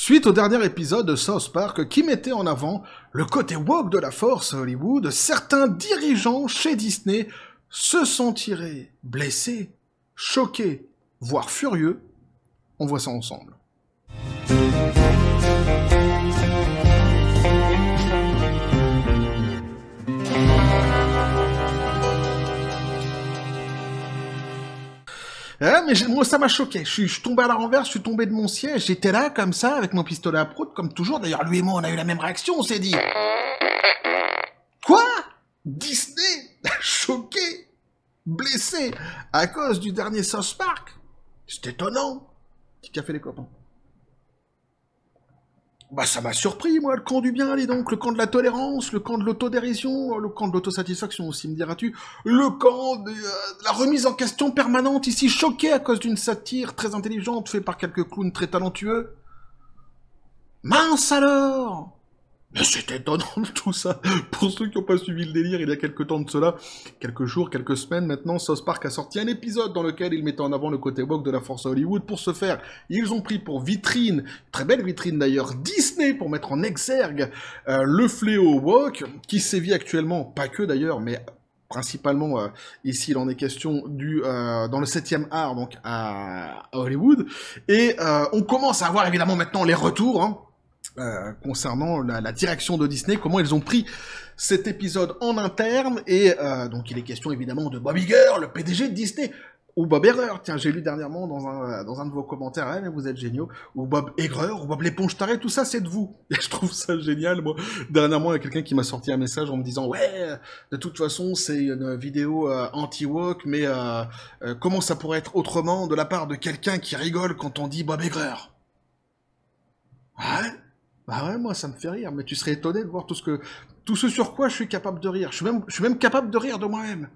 Suite au dernier épisode de South Park qui mettait en avant le côté woke de la force à Hollywood, certains dirigeants chez Disney se sentiraient blessés, choqués, voire furieux. On voit ça ensemble. Mais moi, ça m'a choqué. Je suis tombé à la renverse, je suis tombé de mon siège. J'étais là, comme ça, avec mon pistolet à prout, comme toujours. D'ailleurs, lui et moi, on a eu la même réaction, on s'est dit... Quoi? Disney? Choqué? Blessé? À cause du dernier South Park? C'est étonnant. Petit café les copains. Bah ça m'a surpris, moi, le camp du bien, allez donc, le camp de la tolérance, le camp de l'autodérision, le camp de l'autosatisfaction aussi, me diras-tu, le camp de la remise en question permanente, ici choqué à cause d'une satire très intelligente faite par quelques clowns très talentueux. Mince alors! Mais c'est étonnant tout ça. Pour ceux qui n'ont pas suivi le délire, il y a quelques temps de cela, quelques jours, quelques semaines maintenant, South Park a sorti un épisode dans lequel il mettait en avant le côté woke de la force à Hollywood. Pour ce faire, ils ont pris pour vitrine, très belle vitrine d'ailleurs, Disney pour mettre en exergue le fléau woke qui sévit actuellement, pas que d'ailleurs, mais principalement ici il en est question dans le 7e art, donc à Hollywood. Et on commence à avoir évidemment maintenant les retours, hein, concernant la direction de Disney, comment ils ont pris cet épisode en interne, et donc il est question évidemment de Bob Iger, le PDG de Disney, ou Bob Iger, tiens j'ai lu dernièrement dans un de vos commentaires, mais vous êtes géniaux, ou Bob Iger, ou Bob l'éponge tarée, tout ça c'est de vous, et je trouve ça génial, moi. Dernièrement il y a quelqu'un qui m'a sorti un message en me disant, ouais, de toute façon c'est une vidéo anti-woke, mais comment ça pourrait être autrement de la part de quelqu'un qui rigole quand on dit Bob Iger? Ouais. Bah ouais, moi ça me fait rire, mais tu serais étonné de voir tout ce sur quoi je suis capable de rire. Je suis même capable de rire de moi-même.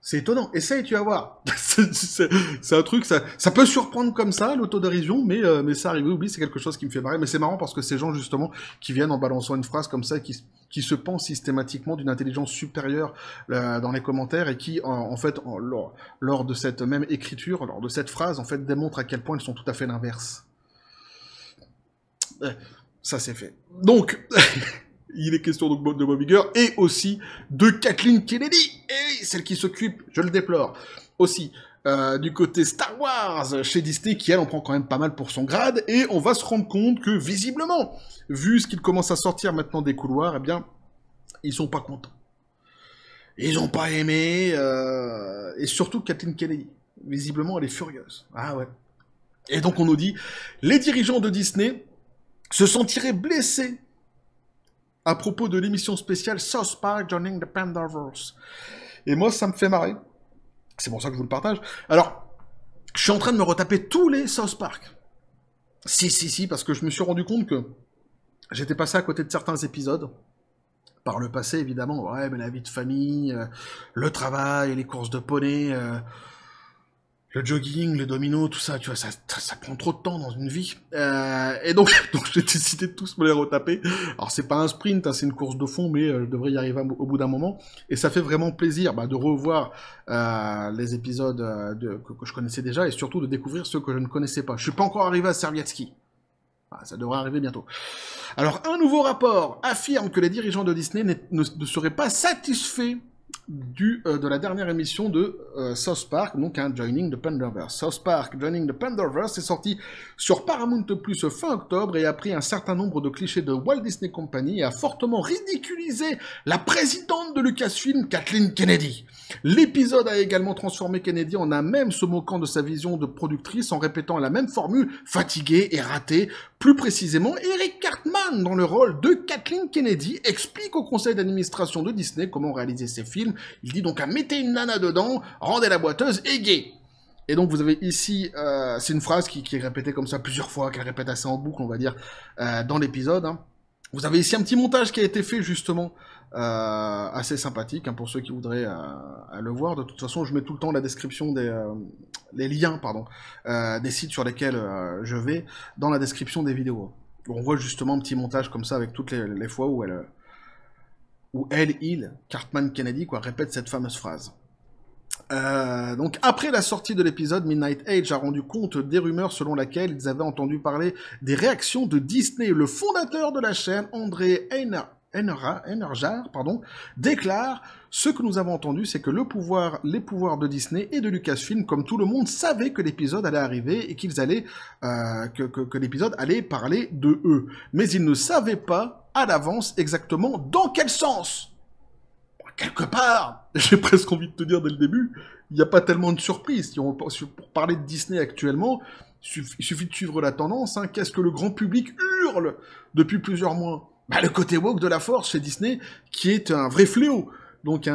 C'est étonnant. Essaye, tu vas voir. C'est un truc, ça peut surprendre comme ça, l'autodérision, mais ça arrive. Oui, c'est quelque chose qui me fait marrer. Mais c'est marrant parce que ces gens, justement, qui viennent en balançant une phrase comme ça, qui se pensent systématiquement d'une intelligence supérieure dans les commentaires et qui, en fait, lors de cette même écriture, lors de cette phrase, en fait, démontrent à quel point ils sont tout à fait l'inverse. Ça c'est fait. Donc, il est question donc de Bob Iger et aussi de Kathleen Kennedy, et celle qui s'occupe, je le déplore, aussi du côté Star Wars chez Disney, qui elle en prend quand même pas mal pour son grade, et on va se rendre compte que visiblement, vu ce qu'il commence à sortir maintenant des couloirs, eh bien, ils sont pas contents. Ils ont pas aimé, et surtout Kathleen Kennedy. Visiblement, elle est furieuse. Ah ouais. Et donc on nous dit, les dirigeants de Disney se sentiraient blessés à propos de l'émission spéciale South Park Joining the Pandaverse. Et moi, ça me fait marrer. C'est pour ça que je vous le partage. Alors, je suis en train de me retaper tous les South Park. Si, parce que je me suis rendu compte que j'étais passé à côté de certains épisodes. Par le passé, évidemment. Ouais, mais la vie de famille, le travail, les courses de poney... le jogging, le domino, tout ça, tu vois, ça prend trop de temps dans une vie. Et donc j'ai décidé de tous me les retaper. Alors c'est pas un sprint, hein, c'est une course de fond, mais je devrais y arriver au bout d'un moment. Et ça fait vraiment plaisir de revoir les épisodes que je connaissais déjà, et surtout de découvrir ceux que je ne connaissais pas. Je suis pas encore arrivé à Servietsky. Ça devrait arriver bientôt. Alors un nouveau rapport affirme que les dirigeants de Disney ne seraient pas satisfaits de la dernière émission de South Park, donc Joining the Pandaverse. South Park Joining the Pandaverse est sorti sur Paramount Plus fin octobre et a pris un certain nombre de clichés de Walt Disney Company et a fortement ridiculisé la présidente de Lucasfilm, Kathleen Kennedy. L'épisode a également transformé Kennedy en un mème se moquant de sa vision de productrice en répétant la même formule fatiguée et ratée. Plus précisément, Eric Cartman, dans le rôle de Kathleen Kennedy, explique au conseil d'administration de Disney comment réaliser ses films. Il dit donc à mettez une nana dedans, rendez la boiteuse et gay. Et donc vous avez ici, c'est une phrase qui est répétée comme ça plusieurs fois, qu'elle répète assez en boucle, on va dire, dans l'épisode. Hein. Vous avez ici un petit montage qui a été fait justement, assez sympathique, hein, pour ceux qui voudraient le voir. De toute façon, je mets tout le temps la description les liens, des sites sur lesquels je vais, dans la description des vidéos. On voit justement un petit montage comme ça avec toutes les fois où il, Cartman Kennedy, répète cette fameuse phrase. Donc après la sortie de l'épisode, Midnight Age a rendu compte des rumeurs selon lesquelles ils avaient entendu parler des réactions de Disney. Le fondateur de la chaîne, André Enerjar, déclare: ce que nous avons entendu, c'est que les pouvoirs de Disney et de Lucasfilm, comme tout le monde, savaient que l'épisode allait arriver et qu'ils allaient que l'épisode allait parler de eux, mais ils ne savaient pas à l'avance exactement dans quel sens. Quelque part, j'ai presque envie de te dire dès le début, il n'y a pas tellement de surprises. Pour parler de Disney actuellement, il suffit de suivre la tendance. Hein. Qu'est-ce que le grand public hurle depuis plusieurs mois? Le côté woke de la force chez Disney, qui est un vrai fléau. Donc,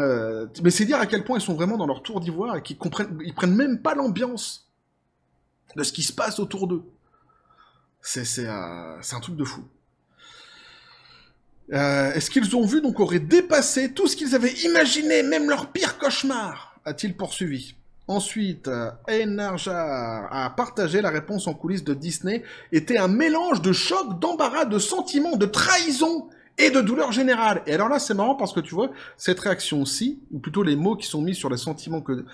mais c'est dire à quel point ils sont vraiment dans leur tour d'ivoire et qu'ils prennent même pas l'ambiance de ce qui se passe autour d'eux. C'est un truc de fou. Est-ce qu'ils ont vu, donc aurait dépassé tout ce qu'ils avaient imaginé, même leur pire cauchemar, a-t-il poursuivi. Ensuite, Enerjar a partagé la réponse en coulisses de Disney était un mélange de choc, d'embarras, de sentiments, de trahison et de douleur générale. Et alors là, c'est marrant parce que tu vois, cette réaction-ci, ou plutôt les mots qui sont mis sur les sentiments que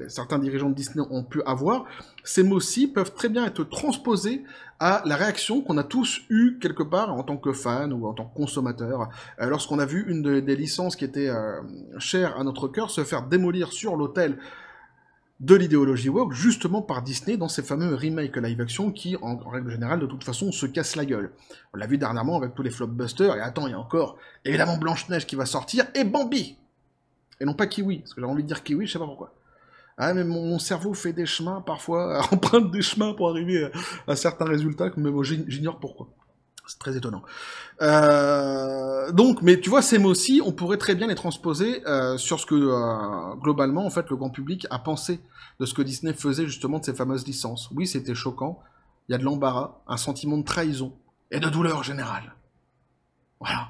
certains dirigeants de Disney ont pu avoir, ces mots-ci peuvent très bien être transposés à la réaction qu'on a tous eue quelque part en tant que fan ou en tant que consommateur, lorsqu'on a vu une des licences qui était chère à notre cœur se faire démolir sur l'autel de l'idéologie woke, justement par Disney dans ces fameux remakes live-action qui, en règle générale, de toute façon, se cassent la gueule. On l'a vu dernièrement avec tous les flopbusters, et attends, il y a encore, évidemment, Blanche-Neige qui va sortir, et Bambi. Et non pas Kiwi, parce que j'ai envie de dire Kiwi, je sais pas pourquoi. Ah, mais mon cerveau fait des chemins, parfois, emprunte des chemins pour arriver à certains résultats, mais moi, j'ignore pourquoi. C'est très étonnant. Donc, mais tu vois, ces mots-ci, on pourrait très bien les transposer sur ce que, globalement, en fait, le grand public a pensé de ce que Disney faisait, justement, de ces fameuses licences. Oui, c'était choquant, il y a de l'embarras, un sentiment de trahison et de douleur générale. Voilà.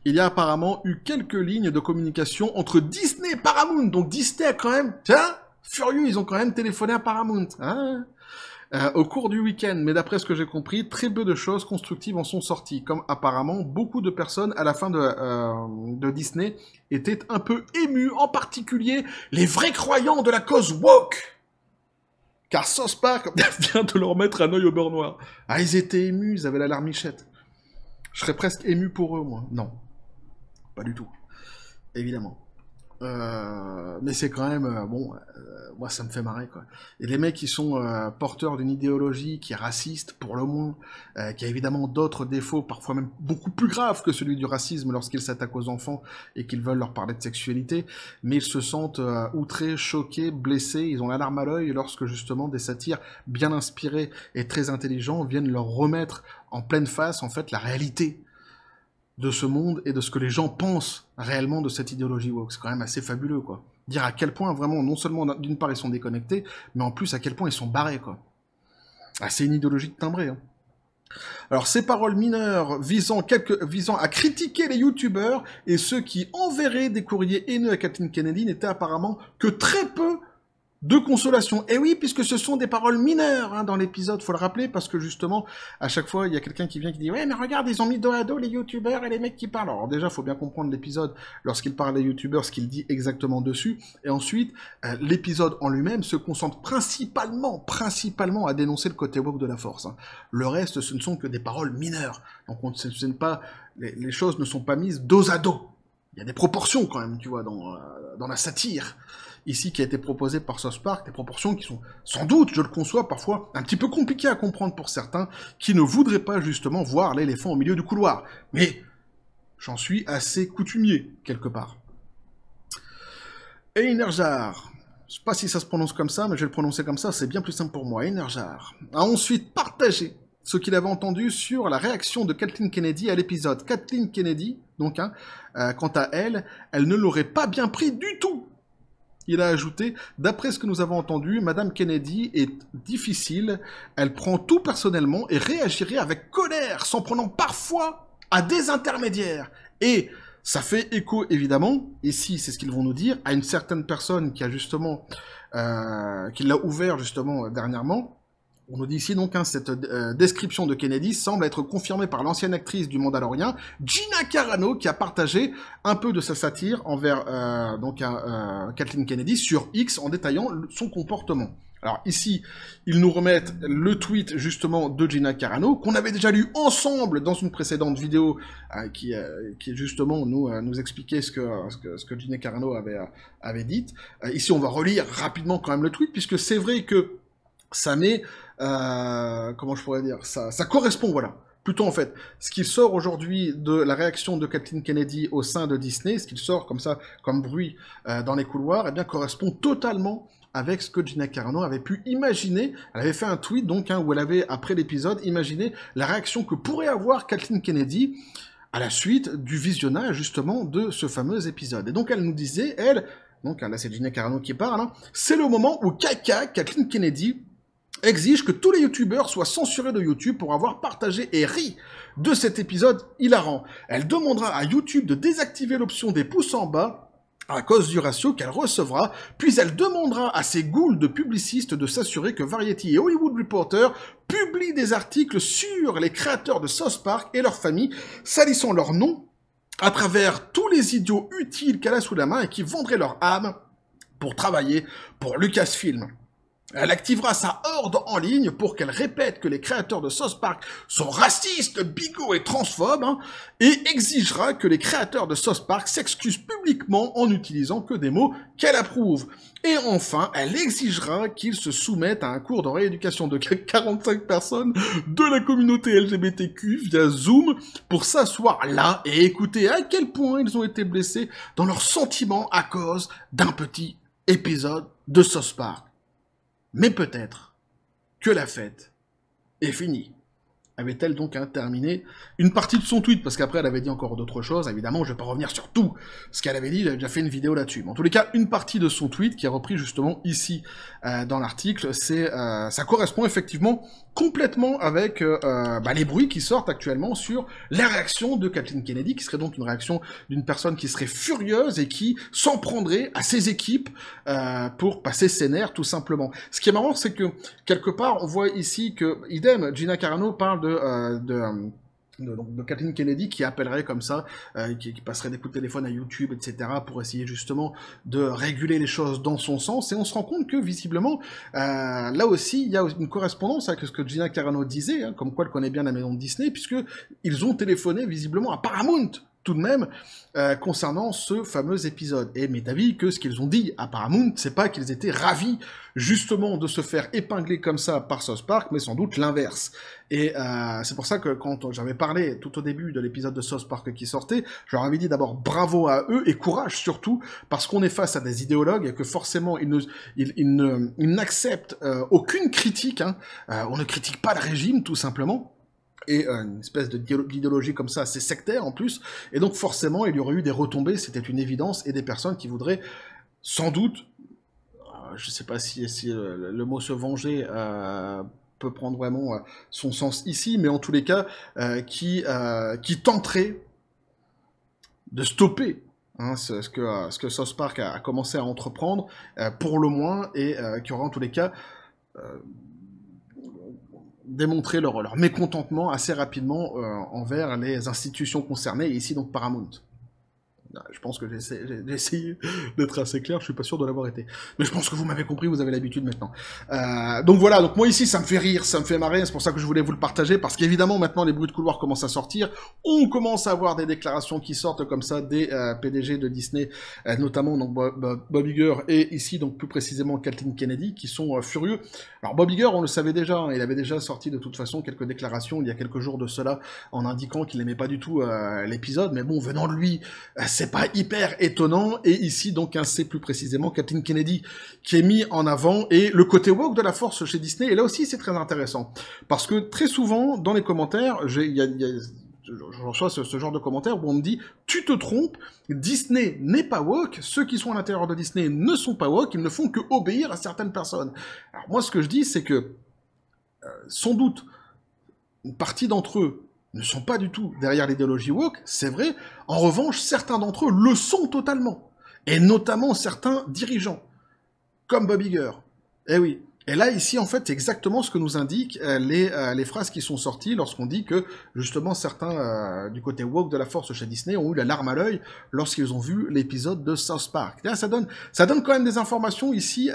Il y a apparemment eu quelques lignes de communication entre Disney et Paramount. Donc Disney a quand même, tiens, furieux, ils ont quand même téléphoné à Paramount. Hein, au cours du week-end, mais d'après ce que j'ai compris, très peu de choses constructives en sont sorties, comme apparemment beaucoup de personnes à la fin de Disney étaient un peu émues, en particulier les vrais croyants de la cause woke. Car South Park vient de leur mettre un œil au beurre noir. Ah, ils étaient émus, ils avaient la larmichette. Je serais presque ému pour eux, moi. Non, pas du tout, évidemment. Mais c'est quand même, moi ça me fait marrer quoi. Et les mecs qui sont porteurs d'une idéologie qui est raciste pour le moins, qui a évidemment d'autres défauts, parfois même beaucoup plus graves que celui du racisme lorsqu'ils s'attaquent aux enfants et qu'ils veulent leur parler de sexualité, mais ils se sentent outrés, choqués, blessés, ils ont la larme à l'œil lorsque justement des satires bien inspirés et très intelligents viennent leur remettre en pleine face en fait la réalité de ce monde et de ce que les gens pensent réellement de cette idéologie woke. C'est quand même assez fabuleux, quoi. Dire à quel point, vraiment, non seulement, d'une part, ils sont déconnectés, mais en plus, à quel point ils sont barrés, quoi. Ah, c'est une idéologie de timbré, hein. Alors, ces paroles mineures visant à critiquer les youtubeurs et ceux qui enverraient des courriers haineux à Kathleen Kennedy n'étaient apparemment que très peu de consolation. Et oui, puisque ce sont des paroles mineures hein, dans l'épisode, faut le rappeler, parce que justement, à chaque fois, il y a quelqu'un qui vient qui dit « Ouais, mais regarde, ils ont mis dos à dos les youtubeurs et les mecs qui parlent. » Alors déjà, faut bien comprendre l'épisode, lorsqu'il parle des youtubeurs, ce qu'il dit exactement dessus. Et ensuite, l'épisode en lui-même se concentre principalement à dénoncer le côté woke de la force. Hein. Le reste, ce ne sont que des paroles mineures. Donc, les choses ne sont pas mises dos à dos. Il y a des proportions quand même, tu vois, dans la satire. Ici, qui a été proposé par South Park, des proportions qui sont, sans doute, je le conçois, parfois un petit peu compliquées à comprendre pour certains, qui ne voudraient pas, justement, voir l'éléphant au milieu du couloir. Mais j'en suis assez coutumier, quelque part. Enerjar, je sais pas si ça se prononce comme ça, mais je vais le prononcer comme ça, c'est bien plus simple pour moi. Enerjar a ensuite partagé ce qu'il avait entendu sur la réaction de Kathleen Kennedy à l'épisode. Kathleen Kennedy, donc, quant à elle, elle ne l'aurait pas bien pris du tout. Il a ajouté, d'après ce que nous avons entendu, Madame Kennedy est difficile, elle prend tout personnellement et réagirait avec colère, s'en prenant parfois à des intermédiaires. Et ça fait écho, évidemment, ici c'est ce qu'ils vont nous dire, à une certaine personne qui a justement, qui l'a ouvert justement dernièrement, On nous dit ici donc, hein, cette description de Kennedy semble être confirmée par l'ancienne actrice du Mandalorian, Gina Carano, qui a partagé un peu de sa satire envers Kathleen Kennedy sur X en détaillant son comportement. Alors ici, ils nous remettent le tweet justement de Gina Carano, qu'on avait déjà lu ensemble dans une précédente vidéo, qui justement nous expliquait ce que Gina Carano avait dit. Ici, on va relire rapidement quand même le tweet, puisque c'est vrai que ça met, comment je pourrais dire, ça correspond, voilà. Plutôt en fait, ce qui sort aujourd'hui de la réaction de Kathleen Kennedy au sein de Disney, ce qui sort comme ça, comme bruit dans les couloirs, eh bien correspond totalement avec ce que Gina Carano avait pu imaginer. Elle avait fait un tweet donc où elle avait, après l'épisode, imaginé la réaction que pourrait avoir Kathleen Kennedy à la suite du visionnage justement de ce fameux épisode. Et donc elle nous disait, donc là c'est Gina Carano qui parle, hein, c'est le moment où Kathleen Kennedy exige que tous les youtubeurs soient censurés de YouTube pour avoir partagé et ri de cet épisode hilarant. Elle demandera à YouTube de désactiver l'option des pouces en bas à cause du ratio qu'elle recevra, puis elle demandera à ses ghouls de publicistes de s'assurer que Variety et Hollywood Reporter publient des articles sur les créateurs de South Park et leurs familles, salissant leur nom à travers tous les idiots utiles qu'elle a sous la main et qui vendraient leur âme pour travailler pour Lucasfilm. Elle activera sa horde en ligne pour qu'elle répète que les créateurs de South Park sont racistes, bigots et transphobes, et exigera que les créateurs de South Park s'excusent publiquement en n'utilisant que des mots qu'elle approuve. Et enfin, elle exigera qu'ils se soumettent à un cours de rééducation de 45 personnes de la communauté LGBTQ via Zoom pour s'asseoir là et écouter à quel point ils ont été blessés dans leurs sentiments à cause d'un petit épisode de South Park. Mais peut-être que la fête est finie. Avait-elle donc terminé une partie de son tweet, parce qu'après elle avait dit encore d'autres choses, évidemment je vais pas revenir sur tout ce qu'elle avait dit, j'avais déjà fait une vidéo là-dessus. Mais en tous les cas, une partie de son tweet qui est repris justement ici dans l'article, ça correspond effectivement complètement avec les bruits qui sortent actuellement sur la réaction de Kathleen Kennedy, qui serait donc une réaction d'une personne qui serait furieuse et qui s'en prendrait à ses équipes pour passer ses nerfs tout simplement. Ce qui est marrant, c'est que quelque part on voit ici que, idem, Gina Carano parle de Kathleen Kennedy qui appellerait comme ça, qui passerait des coups de téléphone à YouTube, etc., pour essayer justement de réguler les choses dans son sens, et on se rend compte que visiblement, là aussi, il y a une correspondance avec ce que Gina Carano disait, comme quoi elle connaît bien la maison de Disney, puisque ils ont téléphoné visiblement à Paramount, tout de même, concernant ce fameux épisode. Et m'est avis que ce qu'ils ont dit à Paramount, c'est pas qu'ils étaient ravis, justement, de se faire épingler comme ça par South Park, mais sans doute l'inverse. Et c'est pour ça que quand j'avais parlé tout au début de l'épisode de South Park qui sortait, je leur avais dit d'abord bravo à eux, et courage surtout, parce qu'on est face à des idéologues, et que forcément, ils n'acceptent aucune critique, on ne critique pas le régime, tout simplement, et une espèce d'idéologie comme ça, assez sectaire en plus, et donc forcément il y aurait eu des retombées, c'était une évidence, et des personnes qui voudraient sans doute, je sais pas si le mot se venger peut prendre vraiment son sens ici, mais en tous les cas, qui tenteraient de stopper ce que South Park a commencé à entreprendre, pour le moins, et qui aura en tous les cas démontrer leur mécontentement assez rapidement envers les institutions concernées, et ici donc Paramount. Je pense que j'ai essayé d'être assez clair, je suis pas sûr de l'avoir été. Mais je pense que vous m'avez compris, vous avez l'habitude maintenant. Donc voilà, donc moi ici ça me fait rire, ça me fait marrer, c'est pour ça que je voulais vous le partager, parce qu'évidemment maintenant les bruits de couloir commencent à sortir, on commence à avoir des déclarations qui sortent comme ça des PDG de Disney, notamment donc Bob Iger et ici donc plus précisément Kathleen Kennedy, qui sont furieux. Alors Bob Iger, on le savait déjà, il avait déjà sorti de toute façon quelques déclarations il y a quelques jours de cela, en indiquant qu'il n'aimait pas du tout l'épisode, mais bon, venant de lui, c'est pas hyper étonnant, et ici donc c'est plus précisément Kathleen Kennedy qui est mis en avant, et le côté woke de la force chez Disney, et là aussi c'est très intéressant, parce que très souvent dans les commentaires, je reçois ce genre de commentaires où on me dit « Tu te trompes, Disney n'est pas woke, ceux qui sont à l'intérieur de Disney ne sont pas woke, ils ne font que obéir à certaines personnes. » Alors moi ce que je dis c'est que, sans doute, une partie d'entre eux ne sont pas du tout derrière l'idéologie woke, c'est vrai. En revanche, certains d'entre eux le sont totalement. Et notamment certains dirigeants, comme Bob Iger. Eh oui, Et là, ici, en fait, c'est exactement ce que nous indiquent les phrases qui sont sorties lorsqu'on dit que, justement, certains du côté woke de la force chez Disney ont eu la larme à l'œil lorsqu'ils ont vu l'épisode de South Park. Là, ça donne quand même des informations ici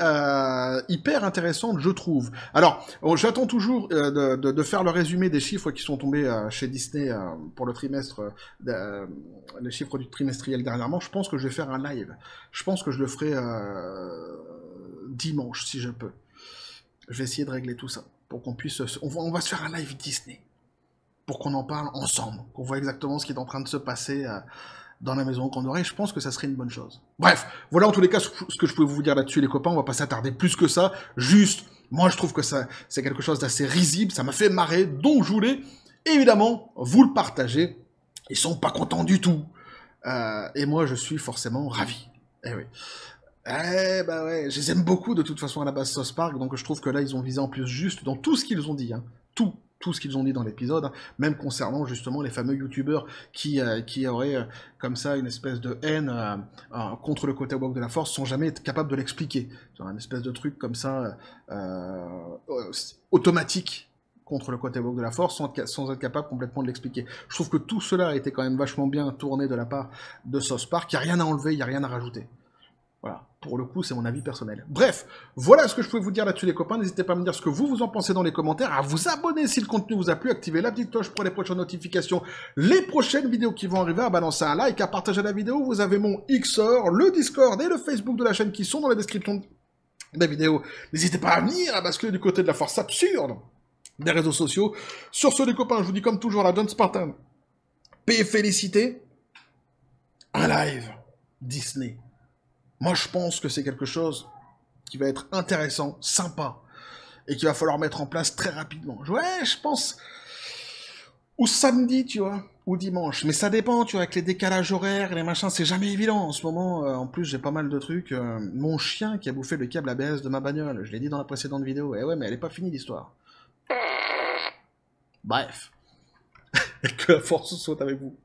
hyper intéressantes, je trouve. Alors, j'attends toujours de faire le résumé des chiffres qui sont tombés chez Disney pour le trimestre, les chiffres du trimestriel dernièrement. Je pense que je vais faire un live. Je pense que je le ferai dimanche, si je peux. Je vais essayer de régler tout ça, pour qu'on puisse... On va se faire un live Disney, pour qu'on en parle ensemble, qu'on voit exactement ce qui est en train de se passer dans la maison qu'on aurait, je pense que ça serait une bonne chose. Bref, voilà en tous les cas ce que je pouvais vous dire là-dessus, les copains, on va pas s'attarder plus que ça, juste, moi je trouve que ça c'est quelque chose d'assez risible, ça m'a fait marrer, donc je voulais, évidemment, vous le partager. Ils sont pas contents du tout, et moi je suis forcément ravi. Eh oui. Eh bah ouais, je les aime beaucoup de toute façon à la base South Park, donc je trouve que là ils ont visé en plus juste dans tout ce qu'ils ont dit, hein, tout ce qu'ils ont dit dans l'épisode, hein, même concernant justement les fameux youtubeurs qui auraient comme ça une espèce de haine contre le côté woke de la force sans jamais être capables de l'expliquer. Genre une espèce de truc comme ça automatique contre le côté woke de la force sans être capable complètement de l'expliquer. Je trouve que tout cela a été quand même vachement bien tourné de la part de South Park, il n'y a rien à enlever, il n'y a rien à rajouter. Voilà, pour le coup, c'est mon avis personnel. Bref, voilà ce que je pouvais vous dire là-dessus, les copains. N'hésitez pas à me dire ce que vous en pensez dans les commentaires, à vous abonner si le contenu vous a plu, activer la petite cloche pour les prochaines notifications, les prochaines vidéos qui vont arriver, à balancer un like, à partager la vidéo. Vous avez mon Xor, le Discord et le Facebook de la chaîne qui sont dans la description de la vidéo. N'hésitez pas à venir, à basculer du côté de la force absurde des réseaux sociaux. Sur ce, les copains, je vous dis comme toujours, la John Spartan. Paix et félicité. Un live Disney. Moi, je pense que c'est quelque chose qui va être intéressant, sympa, et qu'il va falloir mettre en place très rapidement. Ouais, je pense... Ou samedi, tu vois, ou dimanche. Mais ça dépend, tu vois, avec les décalages horaires et les machins, c'est jamais évident. En ce moment, en plus, j'ai pas mal de trucs. Mon chien qui a bouffé le câble ABS de ma bagnole, je l'ai dit dans la précédente vidéo. Eh ouais, mais elle est pas finie, l'histoire. Bref. Et que la force soit avec vous.